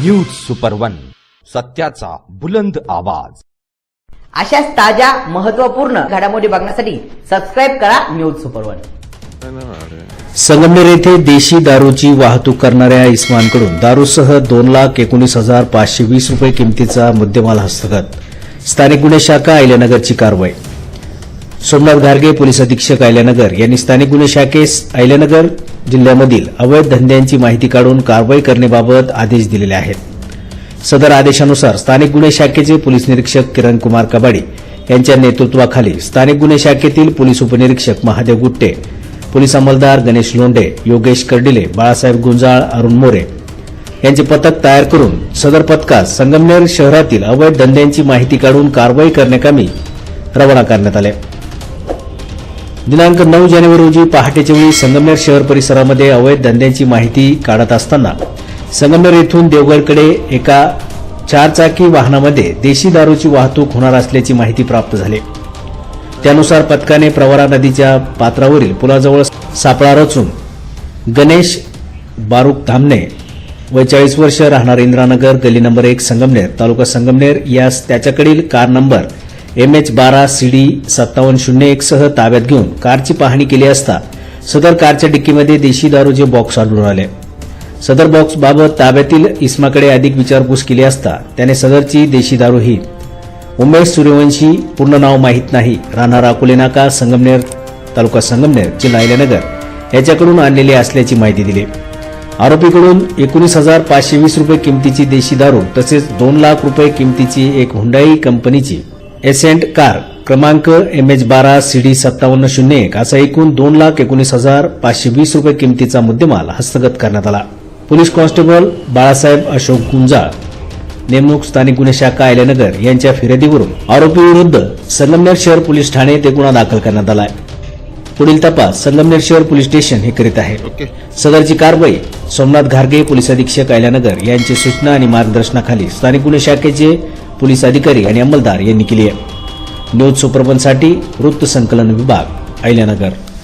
News super one, सत्याचा बुलंद आवाज। अशाच ताज्या महत्त्वपूर्ण घडामोडी बघण्यासाठी सबस्क्राइब करा न्यूज सुपर वन। संगमनेर येथे देशी दारूची वाहतूक करणाऱ्या इस्मानकडून दारूसह 2,19,520 रुपये किमतीचा मुद्देमाल हस्तगत। स्थानिक गुन्हे शाखा अहिल्यानगरची कारवाई। सोमनाथ घारगे पोलीस अधीक्षक अहिल्यानगर यांनी स्थानिक गुन्हे शाखेस अहिल्यानगर जिल्ह्यामधील अवैध धंद्यांची माहिती काढून कारवाई करण्याबाबत आदेश दिलेले आहेत। सदर आदेशानुसार स्थानिक गुन्हे शाखेचे पोलीस निरीक्षक किरण कुमार कबाडी यांच्या नेतृत्वाखाली स्थानिक गुन्हे शाखेतील पोलीस उपनिरीक्षक महादेव गुट्टे, पोलीस अंमलदार गणेश लोंढे, योगेश कर्डिले, बाळासाहेब गुंजाळ, अरुण मोरे यांचे पथक तयार करून सदर पथकास संगमनेर शहरातील अवैध धंद्यांची माहिती काढून कारवाई करण्याकामी रवाना करण्यात आले। दिनांक 9 जानेवारी रोजी पहाटेच्या वेळी संगमनेर शहर परिसरामध्ये अवैध धंद्यांची माहिती काढत असताना संगमनेर येथून देवगडकडे एका 4 चाकी वाहनामध्ये देशी दारूची वाहतूक होणार असल्याची माहिती प्राप्त झाली। त्यानुसार पथकाने प्रवरा नदीच्या पात्रावरील पुलाजवळ सापळा रचून गणेश बारूक धामणे 42 वर्ष राहणार इंद्रानगर, गली नंबर 1, संगमनेर, तालुका संगमनेर यास त्याच्याकडील कार नंबर MH12CD5701 सह ताब्यात घेऊन कारची पाहणी केली असता सदर कारच्या डिक्कीमध्ये देशी दारूचे बॉक्स आढळून आले। सदर बॉक्स बाबत ताब्यातील इस्माकडे अधिक विचारपूस केली असता त्याने सदरची देशी दारू ही उमेश सूर्यवंशी, पूर्ण नाव माहीत नाही, राहणार अकोले नाका, संगमनेर, तालुका संगमनेर, जिल्हा अहिल्यानगर याच्याकडून आणलेली असल्याची माहिती दिली। आरोपीकडून 19,520 रुपये किमतीची देशी दारू तसेच 2 लाख रुपये किमतीची एक हुंडाई कंपनीची एसेंट कार क्रमांक MH12CD5701 असा एकूण 2,19,520 रुपये किमतीचा मुद्देमाल हस्तगत करण्यात आला। पोलीस कॉन्स्टेबल बाळासाहेब अशोक गुंजाळ, नेमणूक स्थानिक गुन्हे शाखा अहिल्यानगर यांच्या फिर्यादीवरून आरोपीविरुद्ध संगमनेर शहर पोलीस ठाणे ते गुन्हा दाखल करण्यात आला आहे। पुढील तपास संगमनेर शहर पोलीस स्टेशन हे करीत आहे। सदरची कारवाई सोमनाथ घारगे पोलीस अधीक्षक अहिल्यानगर यांची सूचना आणि मार्गदर्शनाखाली स्थानिक गुन्हे शाखेचे पोलीस अधिकारी आणि अंमलदार यांनी केली आहे। न्यूज सुपरवनसाठी वृत्त संकलन विभाग, अहिल्यानगर।